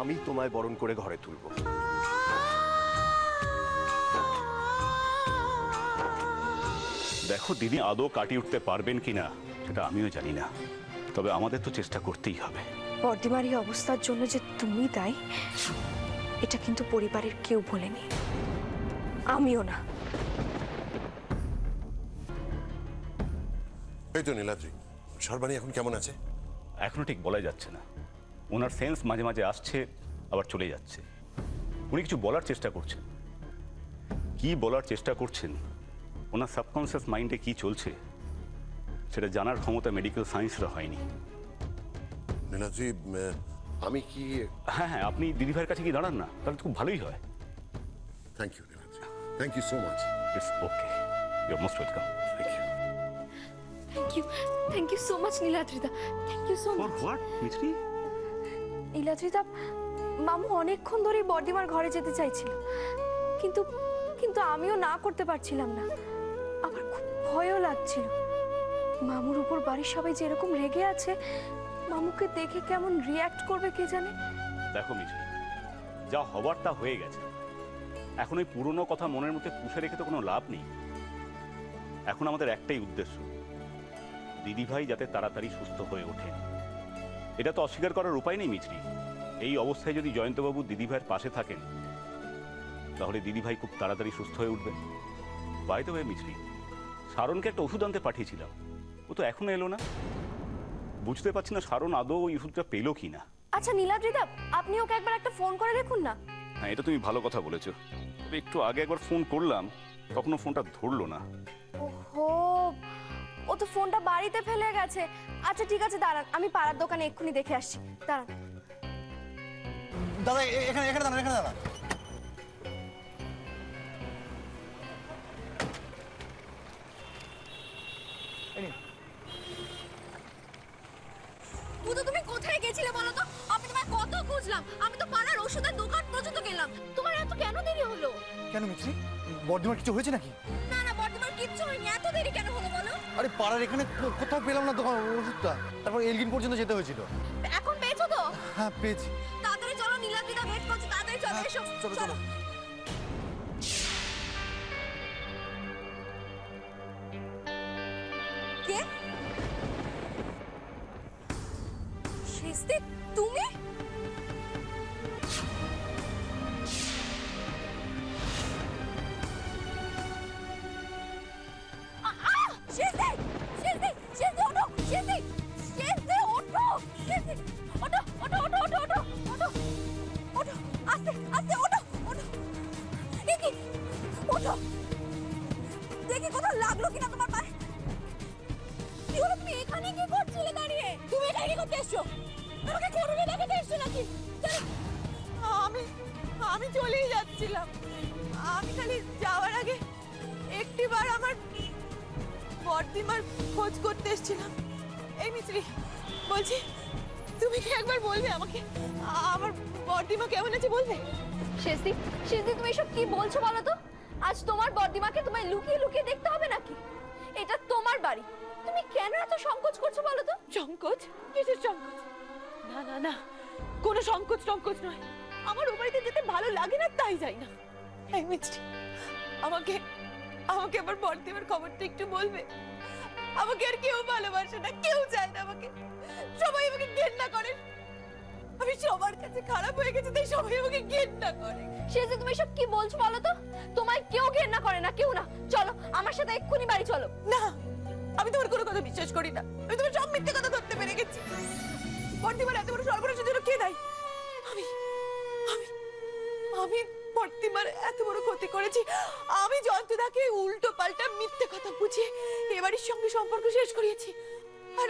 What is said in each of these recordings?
আমি তোমায় বরণ করে ঘরে তুলবো। দেখো দিদি আদৌ কাটিয়ে উঠতে পারবেন কিনা সেটা আমিও জানি না, তবে আমাদের তো চেষ্টা করতেই হবে। বর্দিমার এই অবস্থার জন্য যে তুমি দায়ী এটা কিন্তু পরিবারের কেউ বলেনি, আমিও না। এই তো নীলাদ্রি, সর্বাণী এখন কেমন আছে? এখনো ঠিক বলা যাচ্ছে না। ওনার সেন্স মাঝে মাঝে আসছে আবার চলে যাচ্ছে। উনি কিছু বলার চেষ্টা করছেন। কি বলার চেষ্টা করছেন, ওনার সাবকনসিয়াস মাইন্ডে কি চলছে সেটা জানার ক্ষমতা মেডিকেল সায়েন্সরা হয়নি। নীলাদ্রি, আমি কি... হ্যাঁ হ্যাঁ, আপনি দিদিভাইয়ের কাছে কি দাঁড়ান না, তাহলে তো খুব ভালোই হয়। Thank you Niladri, thank you so much. It's okay, you are most welcome. Thank you. Thank you so much নীলাদ্রিদা, thank you so much. What মিছরি? নীলাদ্রিদা, মামু অনেকক্ষণ ধরেই বর্দিমার ঘরে যেতে চাইছিল, কিন্তু কিন্তু আমিও না করতে পারছিলাম না। আমার খুব ভয়ও লাগছিল। মামুর উপর বাড়ির সবাই যেরকম রেগে আছে, মামুকে দেখে কেমন রিয়্যাক্ট করবে কে জানে। দেখো মিছরি, যা হবার তা হয়ে গেছে। এখন ওই পুরনো কথা মনের মধ্যে পুষে রেখে তো কোনো লাভ নেই। এখন আমাদের একটাই উদ্দেশ্য, দিদিভাই যাতে তাড়াতাড়ি সুস্থ হয়ে ওঠে। এটা তো অস্বীকার করার উপায় নেই মিছরি। এই অবস্থায় যদি জয়ন্তবাবু দিদিভাইয়ের পাশে থাকেন তাহলে দিদিভাই খুব তাড়াতাড়ি সুস্থ হয়ে উঠবেন। বাই দ্য ওয়ে মিছরি, শারণকে একটা ওষুধ আনতে পাঠিয়েছিলাম, ও তো এখনো এলো না। বুঝতে পারছি না শারণ আদৌ ওই ওষুধটা পেলো কি না। আচ্ছা নীলাদ্রিদা, আপনি ওকে একবার একটা ফোন করে দেখুন না। হ্যাঁ, এটা তুমি ভালো কথা বলেছো। তবে একটু আগে একবার ফোন করলাম, তখনও ফোনটা ধরলো না। ওহো, ও তো ফোনটা বাড়িতে ফেলে গেছে। আচ্ছা ঠিক আছে, দাঁড়ান, আমি পাড়ার দোকানে এক্ষুনি দেখে আসছি, দাঁড়ান। দাদা এখানে এখানে দাঁড়ান, এখানে দাঁড়ান। বুধু, তুমি কোথায় গেছিলে বলো তো? আমি তোমায় কত খুঁজলাম, আমি তো পাড়ার ওষুধের দোকান পর্যন্ত গেলাম। তোমার এত কেন দেরি হলো? কেন মিত্রি, বর্দিমার কিছু হয়েছে নাকি? না না, বর্তমান কিচ্ছু হয়নি, এত দেরি কেন হলো বলো? আরে পাড়ার এখানে কোথাও পেলাম না দোকান ওষুধটা, তারপর এলগিন পর্যন্ত যেতে হয়েছিল। এখন পেয়েছো তো? হ্যাঁ পেয়েছি। তাড়াতাড়ি চলো, নীলাদ্রিদা ওয়েট করছে, তাড়াতাড়ি চলো, এসো চলো চলো। কে? শেস্তি, তুমি? শেস্তি, শেস্তি, শেস্তি, ওঠো, শেস্তি, শেস্তি, ওঠো, শেস্তি, ওঠো, ওঠো, ওঠো, ওঠো, ওঠো, ওঠো, ওঠো, আস্তে, আস্তে, ওঠো, ওঠো, দেখি, ওঠো, দেখি কোথাও লাগলো কিনা তোমার পায়ে। কি হলো, তুমি এখানে কি করছিলে দাঁড়িয়ে? তুমি এখানে কি করতে এসছো? আমাকে করুণে দেখাতে এসছো নাকি? আমি আমি চলেই যাচ্ছিলাম। আমি খালি যাওয়ার আগে একটিবার আমার বর্দিমার খোঁজ করতে এসেছিলাম। এই মিত্রি, বলছি তুমি কি একবার বলবে আমাকে আমার বর্দিমা কেমন আছে বলবে? শেস্তি, শেস্তি, তুমি এসব কি বলছো বলো তো? আজ তোমার বর্দিমাকে তোমায় লুকিয়ে লুকিয়ে দেখতে হবে নাকি? এটা তোমার বাড়ি, তুমি কেন এত সংকোচ করছো বলো তো? সংকোচ? কিসের সংকোচ? না না না, কোনো সংকোচ সংকোচ নয়। আমার ও বাড়িতে যেতে ভালো লাগে না তাই যাই না। এই মিষ্টি, আমাকে আমাকে আবার বর্দিমার খবরটা একটু বলবে? আমাকে আর কেউ ভালোবাসে না, কেউ চায় না আমাকে, সবাই আমাকে ঘেন্না করে। আমি সবার কাছে খারাপ হয়ে গেছি তাই সবাই আমাকে ঘেন্না করে। শেস্তি, তুমি এসব কি বলছো বলো তো? তোমায় কেউ ঘেন্না করে না, কেউ না। চলো আমার সাথে এক্ষুনি বাড়ি চলো। না, আমি তোমার কোনো কথা বিশ্বাস করি না। আমি তোমার সব মিথ্যে কথা ধরতে পেরে গেছি। বর্দিমার এত বড় সর্বনাশের জন্য কে দায়ী? আমি আমি আমি বর্দিমার এত বড় ক্ষতি করেছি। আমি জয়ন্তদাকে উল্টো পাল্টা মিথ্যে কথা বুঝিয়ে এবারের সঙ্গে সম্পর্ক শেষ করিয়েছি। আর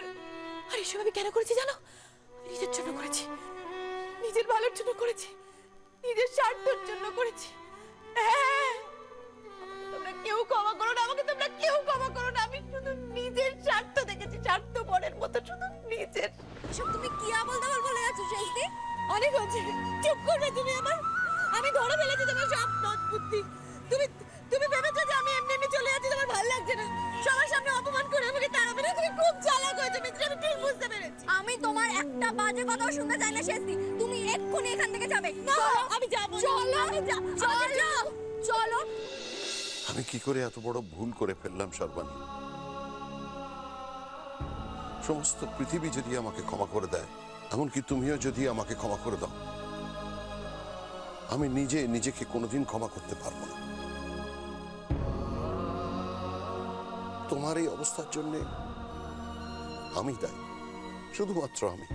আর এসব আমি কেন করেছি জানো? নিজের জন্য করেছি, নিজের ভালোর জন্য করেছি, নিজের স্বার্থের জন্য করেছি। হ্যাঁ, তোমরা কেউ ক্ষমা করো না, আমাকে তোমরা কেউ ক্ষমা করো না। আমি শুধু নিজের স্বার্থ দেখেছি, স্বার্থপরের মতো শুধু নিজের। এসব তুমি কি আবল তাবল বলে যাচ্ছো শেস্তি? অনেক হচ্ছে, চুপ করবে তুমি আমার। আমি ধরে ফেলেছি তোমার সব নদ বুদ্ধি। তুমি তুমি ভেবেছো যে আমি এমনি এমনি চলে যাচ্ছি, তোমার ভালো লাগছে না? সবার সামনে অপমান করে আমাকে তাড়াবে না? তুমি খুব চালাক হয়েছো মিত্র, আমি ঠিক বুঝতে পেরেছি। আমি তোমার একটা বাজে কথাও শুনতে চাই না শেস্তি। তুমি এক্ষুনি এক্ষুনি এখান থেকে যাবে না আমি যাব চলো চলো চলো আমি কি করে এত বড় ভুল করে ফেললাম সর্বাণী? সমস্ত পৃথিবী যদি আমাকে ক্ষমা করে দেয়, এমনকি তুমিও যদি আমাকে ক্ষমা করে দাও, আমি নিজেকে কোনোদিন ক্ষমা করতে পারবো না। তোমার এই অবস্থার জন্য আমি দায়ী, শুধুমাত্র আমি।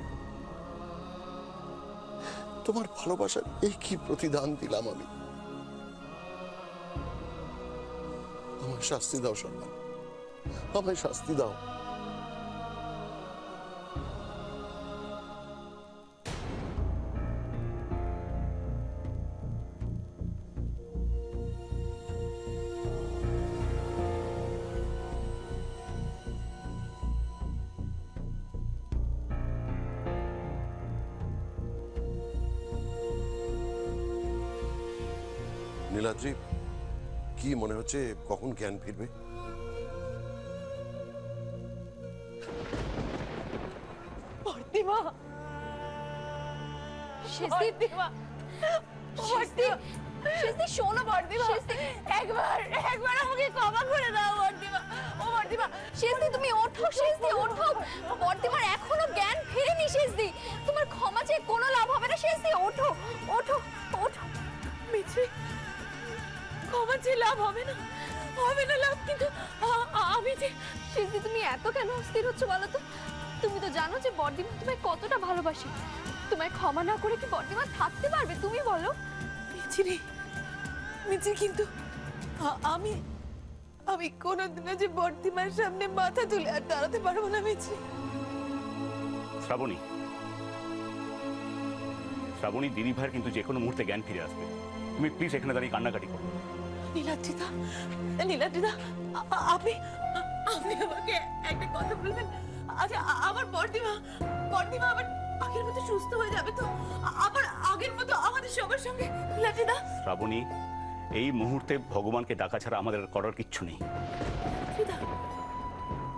তোমার ভালোবাসার এই কি প্রতিদান দিলাম আমি? আমায় শাস্তি দাও সর্বাণী, আমায় শাস্তি দাও। নীলাদ্রি, কি মনে হচ্ছে কখন জ্ঞান ফিরবে? ভর্তিমা ভর্তিমা শেষে শোনো ভর্তিমা একবার আমাকে ক্ষমা করে দাও ভর্তিমা ও ভর্তিমা শেষে তুমি ওঠো শেষে ওঠো ভর্তিমার এখনো জ্ঞান ফেরেনি শেষে তোমার ক্ষমা চেয়ে কোনো লাভ হবে না শেষে ওঠো ওঠো ওঠো মিছরি ক্ষমা চেয়ে লাভ হবে না লাভ, কিন্তু আমি যে শেষে তুমি এত কেন অস্থির হচ্ছ বলো তো? তুমি তো জানো যে বর্দিমা তোমায় কতটা ভালোবাসে। তোমায় ক্ষমা না করে কি বর্দিমা থাকতে পারবে তুমি বলো? মিছরি কিন্তু আমি কোনোদিনও যে বর্তিমার সামনে মাথা তুলে আর দাঁড়াতে পারবো না মিছরি। শ্রাবণী, দিদি ভাইয়ের কিন্তু যে কোনো মুহূর্তে জ্ঞান ফিরে আসবে। তুমি প্লিজ এখানে দাঁড়িয়ে কান্নাকাটি করো। নীলাদ্রিদা আপনি আমাকে একটা কথা বলবেন? আচ্ছা, আমার বর্দিমা আবার আগের মতো সুস্থ হয়ে যাবে তো? আবার আগের মতো আমাদের সবার সঙ্গে? নীলাদ্রিদা শ্রাবণী, এই মুহূর্তে ভগবানকে ডাকা ছাড়া আমাদের আর করার কিচ্ছু নেই।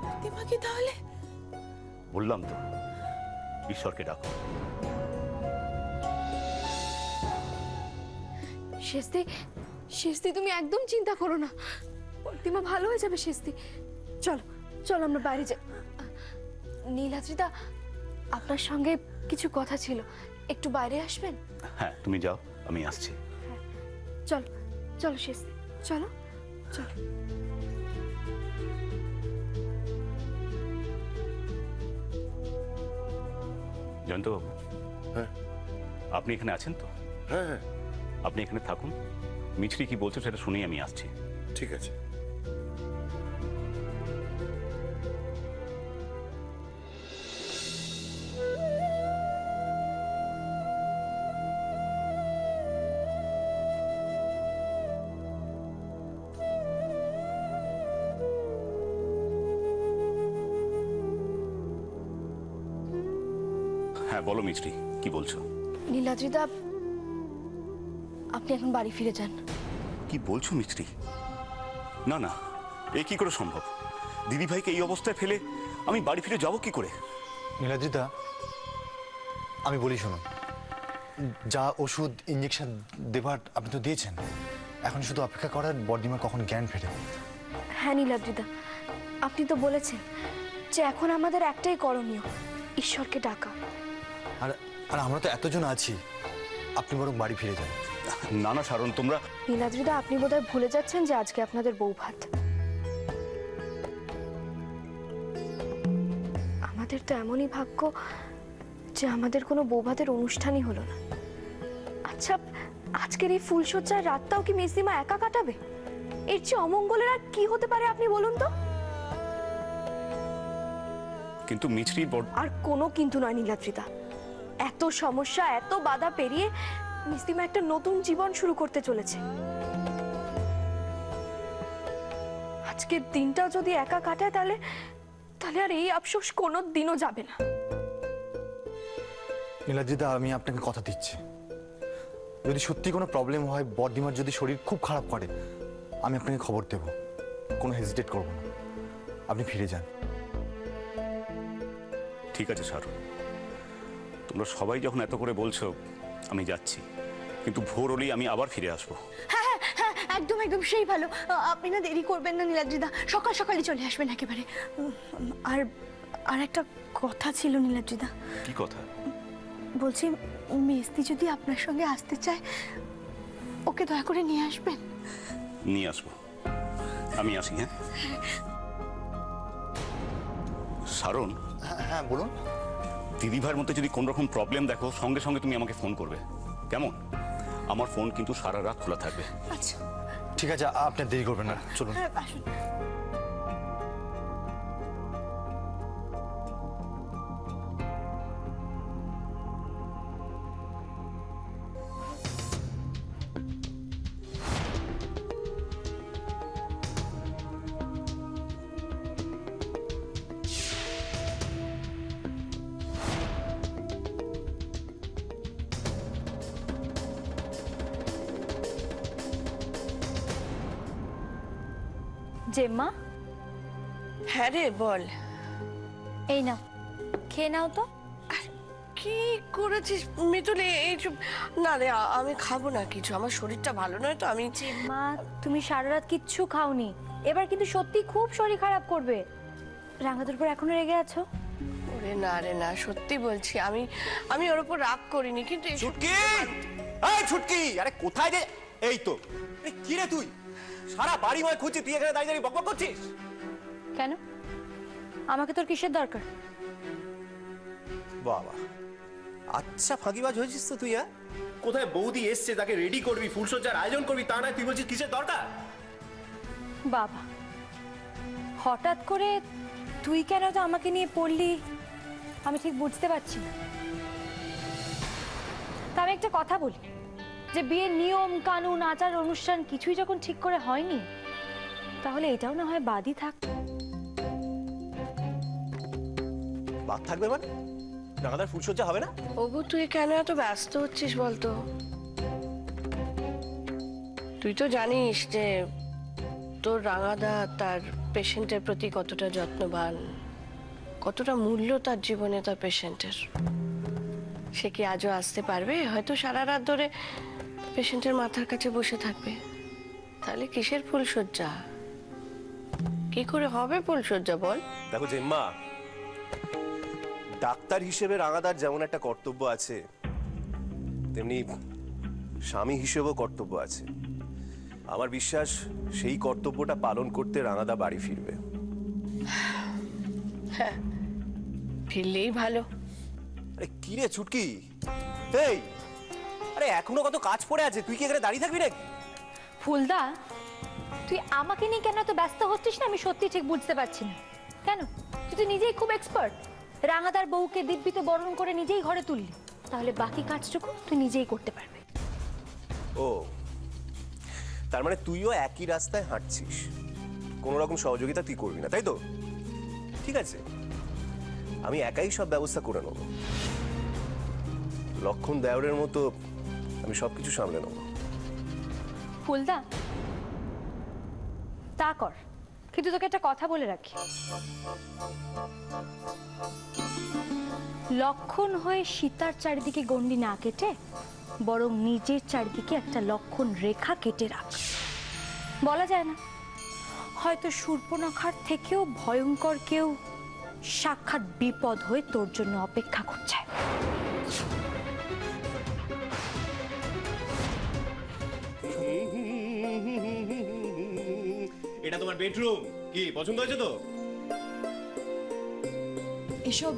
বর্দিমাকে তাহলে বললাম তো, ঈশ্বরকে ডাকো। শেষদি তুমি একদম চিন্তা করো না, বর্দিমা ভালো হয়ে যাবে শেষদি। চলো চলো আমরা বাইরে যাই। নীলাদ্রিদা, আপনার সঙ্গে কিছু কথা ছিল, একটু বাইরে আসবেন? হ্যাঁ, তুমি যাও, আমি আসছি। চলো চলো শেষদি, চলো চলো। জয়ন্তবাবু, হ্যাঁ আপনি এখানে আছেন তো? হ্যাঁ হ্যাঁ, আপনি এখানে থাকুন, মিছরি কি বলছো সেটা শুনেই আমি আসছি। ঠিক আছে। হ্যাঁ বলো মিছরি, কি বলছো? নীলাদ্রিদা, আপনি এখন বাড়ি ফিরে যান। কি বলছো মিছরি? না না, এ কি করে সম্ভব? দিদি ভাইকে এই অবস্থায় ফেলে আমি বাড়ি ফিরে যাব কি করে? নীলাদ্রিদা, আমি বলি শুনুন, যা ওষুধ ইঞ্জেকশন দেবার আপনি তো দিয়েছেন, এখন শুধু অপেক্ষা করার বর্দিমার কখন জ্ঞান ফেরে। হ্যাঁ নীলাদ্রিদা, আপনি তো বলেছেন যে এখন আমাদের একটাই করণীয়, ঈশ্বরকে ডাকা। আর আর আমরা তো এতজন আছি, আপনি বরং বাড়ি ফিরে যান। না না শারণ, তোমরা নীলাদ্রিদা, আপনি বোধহয় ভুলে যাচ্ছেন যে আজকে আপনাদের বৌভাত। আমাদের তো এমনই ভাগ্য যে আমাদের কোনো বৌভাতের অনুষ্ঠানই হলো না। আচ্ছা, আজকের এই ফুলসজ্জার রাতটাও কি মেসিমা একা কাটাবে? এর চেয়ে অমঙ্গলের আর কি হতে পারে আপনি বলুন তো? কিন্তু মিছরি আর কোনো কিন্তু নয় নীলাদ্রিদা, এত সমস্যা এত বাধা পেরিয়ে মিসিমা একটা নতুন জীবন শুরু করতে চলেছে। আজকের দিনটাও যদি একা কাটায় তাহলে আর এই আফসোস কোনো দিনও যাবে না। নীলাদ্রিদা, আমি আপনাকে কথা দিচ্ছি, যদি সত্যি কোনো প্রবলেম হয়, বর্দিমার যদি শরীর খুব খারাপ করে, আমি আপনাকে খবর দেব, কোনো হেজিটেট করব না। আপনি ফিরে যান। ঠিক আছে শারণ, তোমরা সবাই যখন এত করে বলছো, আমি যাচ্ছি, কিন্তু ভোর হলেই আমি আবার ফিরে আসবো। হ্যাঁ হ্যাঁ একদম একদম সেই ভালো। আপনি না দেরি করবেন না নীলাদ্রিদা, সকাল সকালই চলে আসবেন একেবারে। আর আর একটা কথা ছিল নীলাদ্রিদা, কি কথা? বলছি মেস্তি যদি আপনার সঙ্গে আসতে চায় ওকে দয়া করে নিয়ে আসবেন। নিয়ে আসবো, আমি আসি। হ্যাঁ সারণ, হ্যাঁ বলুন। দিদিভাইয়ের মধ্যে যদি কোন রকম প্রবলেম দেখো, সঙ্গে সঙ্গে তুমি আমাকে ফোন করবে, কেমন? আমার ফোন কিন্তু সারা রাত খোলা থাকবে। আচ্ছা ঠিক আছে, আপনি দেরি করবেন না, চলুন। হ্যাঁ আসুন। জেম্মা, হ্যাঁ রে বল। এই নাও, খেয়ে নাও তো। কি করেছিস মিতুল? এই না রে, আমি খাবো না কিছু, আমার শরীরটা ভালো নয় তো। আমি মা, তুমি সারা রাত কিচ্ছু খাওনি, এবার কিন্তু সত্যি খুব শরীর খারাপ করবে। রাঙাদের উপর এখনো রেগে আছো? ওরে না রে না, সত্যি বলছি, আমি ওর উপর রাগ করিনি, কিন্তু এই ছুটকি, এই ছুটকি, আরে কোথায় যে? এই তো। কি রে তুই? সারা বাড়ি ময় খুঁজছি, তুই এখানে দাঁড়িয়ে দাঁড়িয়ে বকবক করছিস? কেন? আমাকে তোর কিসের দরকার? বাবা, আচ্ছা ফাঁকিবাজ হয়েছিস তো তুই। হ্যাঁ, কোথায় বৌদি এসছে, তাকে রেডি করবি, ফুলসজ্জার আয়োজন করবি, তা নয় তুই বলছিস কিসের দরকার? বাবা, হঠাৎ করে তুই কেন তো আমাকে নিয়ে পড়লি আমি ঠিক বুঝতে পারছি না। তা আমি একটা কথা বলি, যে বিয়ের নিয়ম কানুন আচার অনুষ্ঠান কিছুই যখন ঠিক করে হয়নি, তাহলে এটাও না হয় বাদই থাক। বাদ থাকবে মানে? রাঙাদার ফুলসজ্জা হবে না? ওগো, তুই কেন এত ব্যস্ত হচ্ছিস বলতো? তুই তো জানিস যে তোর রাঙাদা তার পেশেন্টের প্রতি কতটা যত্নবান, কতটা মূল্য তার জীবনে তার পেশেন্টের। সে কি আজও আসতে পারবে? হয়তো সারা রাত ধরে পেশেন্টের মাথার কাছে বসে থাকবে। তাহলে কিসের ফুলসজ্জা? কি করে হবে ফুলসজ্জা বল? দেখো জেম্মা, ডাক্তার হিসেবে রাঙাদার যেমন একটা কর্তব্য আছে, তেমনি স্বামী হিসেবেও কর্তব্য আছে। আমার বিশ্বাস সেই কর্তব্যটা পালন করতে রাঙাদা বাড়ি ফিরবে। ফিরলেই ভালো। আরে কি রে ছুটকি, এই আরে এখনো কত কাজ পড়ে আছে, তুই কি এখানে দাঁড়িয়ে থাকবি নাকি? ফুলদা, তুই আমাকে নিয়ে কেন এত ব্যস্ত হচ্ছিস না আমি সত্যি ঠিক বুঝতে পারছি না। কেন? তুই তো নিজেই খুব এক্সপার্ট, রাঙাদার বউকে দিব্যিতে বরণ করে নিজেই ঘরে তুললি, তাহলে বাকি কাজটুকু তুই নিজেই করতে পারবি। ও, তার মানে তুইও একই রাস্তায় হাঁটছিস, কোনো রকম সহযোগিতা তুই করবি না, তাই তো? ঠিক আছে, আমি একাই সব ব্যবস্থা করে নেব। লক্ষণ দেওরের মতো আমি সবকিছু সামলে নেব। ফুলদা, তা কর, কিন্তু তোকে একটা কথা বলে রাখি, লক্ষণ হয়ে সীতার চারিদিকে গণ্ডি না কেটে বরং নিজের চারিদিকে একটা লক্ষণ রেখা কেটে রাখ। বলা যায় না, হয়তো শূর্পণখার থেকেও ভয়ঙ্কর কেউ সাক্ষাৎ বিপদ হয়ে তোর জন্য অপেক্ষা করছে। এটা তোমার বেডরুম, কি পছন্দ হয়েছে তো? এসব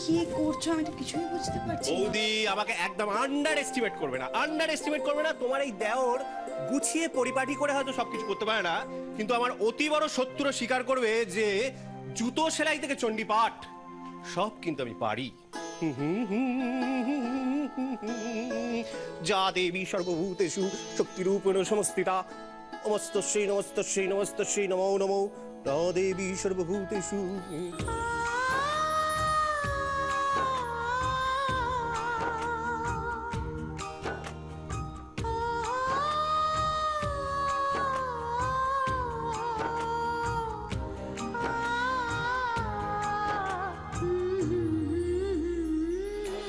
কি করছো আমি তো কিছুই বুঝতে পারছি না। বৌদি, আমাকে একদম আন্ডার এস্টিমেট করবে না, আন্ডার এস্টিমেট করবে না। তোমার এই দেওর গুছিয়ে পরিপাটি করে হয়তো সবকিছু করতে পারে না, কিন্তু আমার অতি বড় শত্রু স্বীকার করবে যে জুতো সেলাই থেকে চণ্ডীপাঠ সব কিন্তু আমি পারি। যা দেবী সর্বভূতেষু শক্তিরূপেণ সমস্থিতা, নমস্তস্যৈ নমস্তস্যৈ নমস্তস্যৈ নমো নমো, যা দেবী সর্বভূতেষু।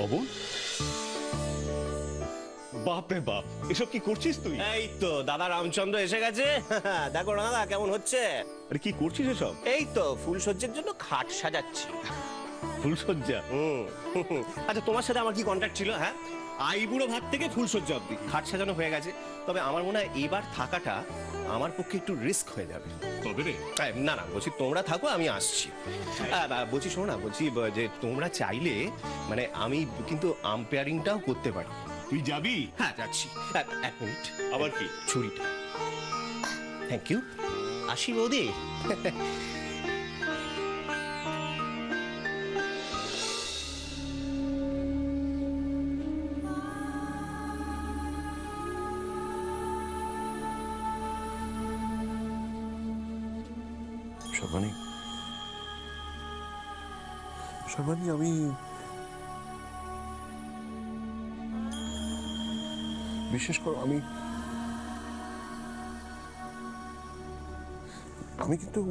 অবন, বাপ রে বাপ, এসব কি করছিস তুই? এই তো দাদা রামচন্দ্র এসে গেছে। দেখো না দাদা কেমন হচ্ছে। আরে কি করছিস এসব? এই তো ফুলসজ্জার জন্য খাট সাজাচ্ছি। ফুলসজ্জা? আচ্ছা তোমার সাথে আমার কি কন্ট্যাক্ট ছিল? হ্যাঁ, আইবুড়ো ভাত থেকে ফুলসজ্জা অব্দি খাট সাজানো হয়ে গেছে। তবে আমার মনে হয় এবার থাকাটা আমার পক্ষে একটু রিস্ক হয়ে যাবে। তবে রে, না না, বলছি তোমরা থাকো, আমি আসছি। বলছি শোনো না, বলছি যে তোমরা চাইলে মানে আমি কিন্তু আম্পায়ারিংটাও করতে পারি। তুই যাবি? হ্যাঁ যাচ্ছি। এক মিনিট, আবার কি? ছুরিটা। Thank you. আসি বৌদি। সর্বাণী, সর্বাণী, আমি বিশেষ করে আমি কিন্তু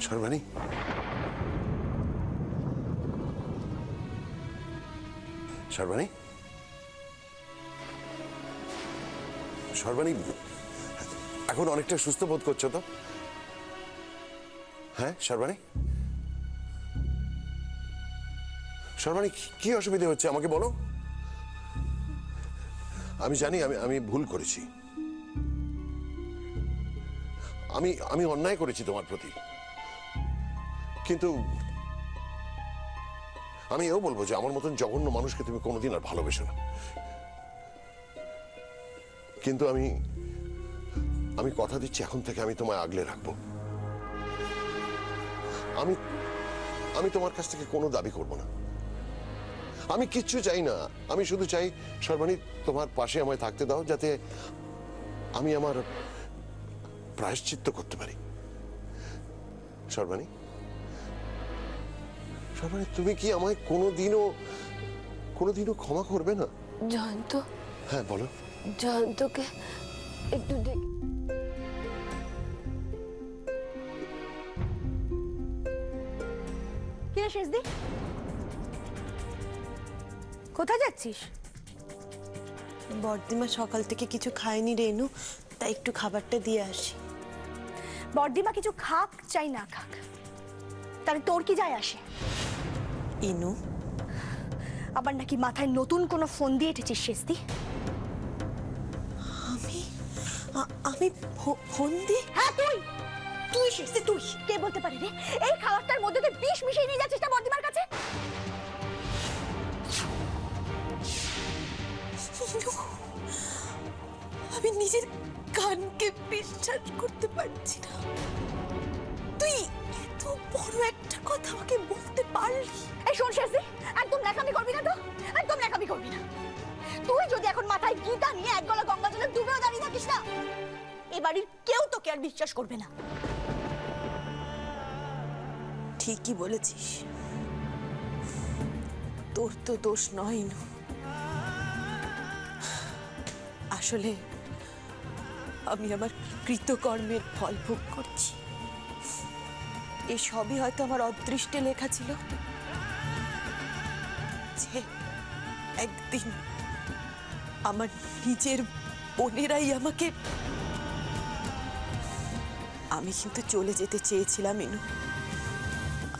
সর্বাণী, সর্বাণী, সর্বাণী, এখন অনেকটা সুস্থ বোধ করছো তো? হ্যাঁ সর্বাণী, সর্বাণী কি অসুবিধা হচ্ছে আমাকে বলো। আমি জানি আমি ভুল করেছি, আমি অন্যায় করেছি তোমার প্রতি, কিন্তু আমি এও বলবো যে আমার মতন জঘন্য মানুষকে তুমি কোনোদিন আর ভালোবেসো না। কিন্তু আমি কথা দিচ্ছি এখন থেকে আমি তোমায় আগলে রাখবো। আমি তোমার কাছ থেকে কোনো দাবি করব না, আমি কিচ্ছু চাই না। আমি শুধু চাই সর্বাণী তোমার পাশে আমায় থাকতে দাও, যাতে আমি আমার প্রায়শ্চিত্ত করতে পারি। সর্বাণী, সর্বাণী, তুমি কি আমায় কোনোদিনও ক্ষমা করবে না? জয়ন্ত, হ্যাঁ বলো। জয়ন্তকে একটু কি রে শেষদি, কোথায় যাচ্ছিস? বর্দিমা সকাল থেকে কিছু খায়নি রেনু, তাই একটু খাবারটা দিয়ে আসি। বর্দিমা কিছু খাক চাই না খাক, তাহলে তোর কি যায় আসে? ইনু, আবার নাকি মাথায় নতুন কোনো ফোন দিয়ে এঁটেছিস শেষদি? আমি ফোন দিই? হ্যাঁ তুই, তুই শেষদি, তুই। কে বলতে পারে রে এই খাবারটার মধ্যে তুই বিষ মিশিয়ে নিয়ে যাচ্ছিস না বর্দিমার কাছে? ইনু, আমি নিজের কানকে বিশ্বাস করতে পারছি না। তুই এত বড় একটা কথা আমাকে বলতে পারলি? এই শোন শেষদি, একদম ন্যাকামি করবি না তো, একদম ন্যাকামি করবি না। তুই যদি এখন মাথায় গীতা নিয়ে এক গলা গঙ্গা জলে ডুবেও দাঁড়িয়ে থাকিস না, এ বাড়ির কেউ তোকে আর বিশ্বাস করবে না। ঠিকই বলেছিস, তোর তো দোষ নয় ইনু। আসলে আমি আমার কৃতকর্মের ফল ভোগ করছি। এই সবই হয়তো আমার অদৃষ্টে লেখা ছিল যে একদিন আমার নিজের বোনেরাই আমাকে। আমি কিন্তু চলে যেতে চেয়েছিলাম ইনু,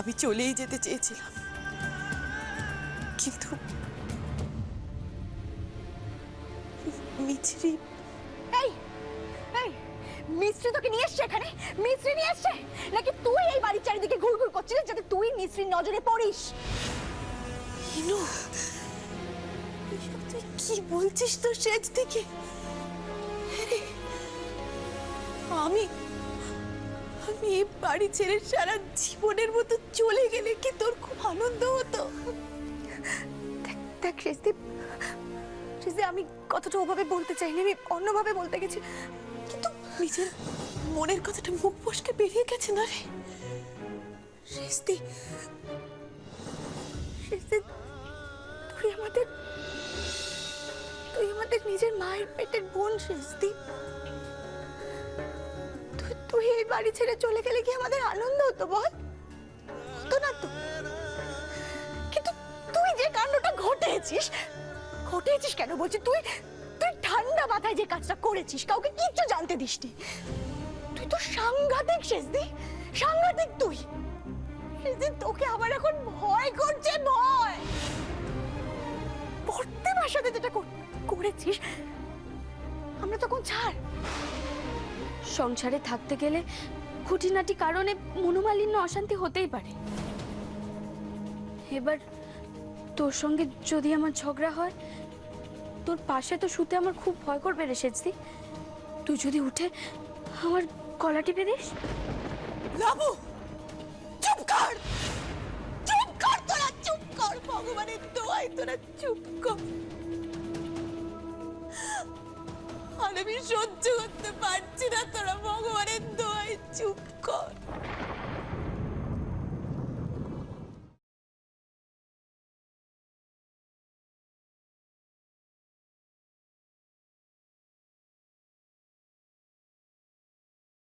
আমি চলেই যেতে চেয়েছিলাম, কিন্তু মিছরি। এই এই মিস্ত্রি তোকে নিয়ে এসছে এখানে? মিস্ত্রি নিয়ে এসছে? নাকি তুই এই বাড়ির চারিদিকে ঘুরঘুর করছিস যাতে তুই মিস্ত্রির নজরে পড়িস? মিনু, এসব তুই কি বলছিস তোর সেজ থেকে? আরে, আমি আমি এই বাড়ি ছেড়ে সারা জীবনের মতো চলে গেলে কি তোর খুব আনন্দ হতো? দেখ শেষদীপ, আমি কথাটা ওভাবে বলতে চাইনি, আমি অন্যভাবে বলতে গেছি। কিন্তু নিজের মনের কথাটা মুখ ফসকে বেরিয়ে গেছে না রে শেষদি। তুই আমাদের নিজের মায়ের পেটের বোন শেষদীপ। তুই এই বাড়ি ছেড়ে চলে গেলে কি আমাদের আনন্দ হতো বল? হতো না তো। কিন্তু তুই যে কাণ্ডটা ঘটেছিস কেন বলছি? তুই ঠান্ডা মাথায় যে কাজটা করেছিস, কাউকে কিচ্ছু জানতে দিসনি। তুই তো সাংঘাতিক শেষদি, সাংঘাতিক তুই। শেষদি, তোকে আমার এখন ভয় করছে, ভয়। প্রত্যেকের সাথে যেটা করেছিস আমরা তখন ছাড়। সংসারে থাকতে গেলে খুঁটিনাটি কারণে মনোমালিন্য অশান্তি হতেই পারে। এবার তোর সঙ্গে যদি আমার ঝগড়া হয়, তোর পাশে তো শুতে আমার খুব ভয় করবে রে সেজদি। তুই যদি উঠে আমার গলা টিপে দিস। লাবু, চুপ কর, চুপ কর, তোরা চুপ কর, ভগবানের দোয়াই তোরা চুপ কর। আর আমি সহ্য করতে পারছি না, তোরা ভগবানের দোয়াই চুপ কর।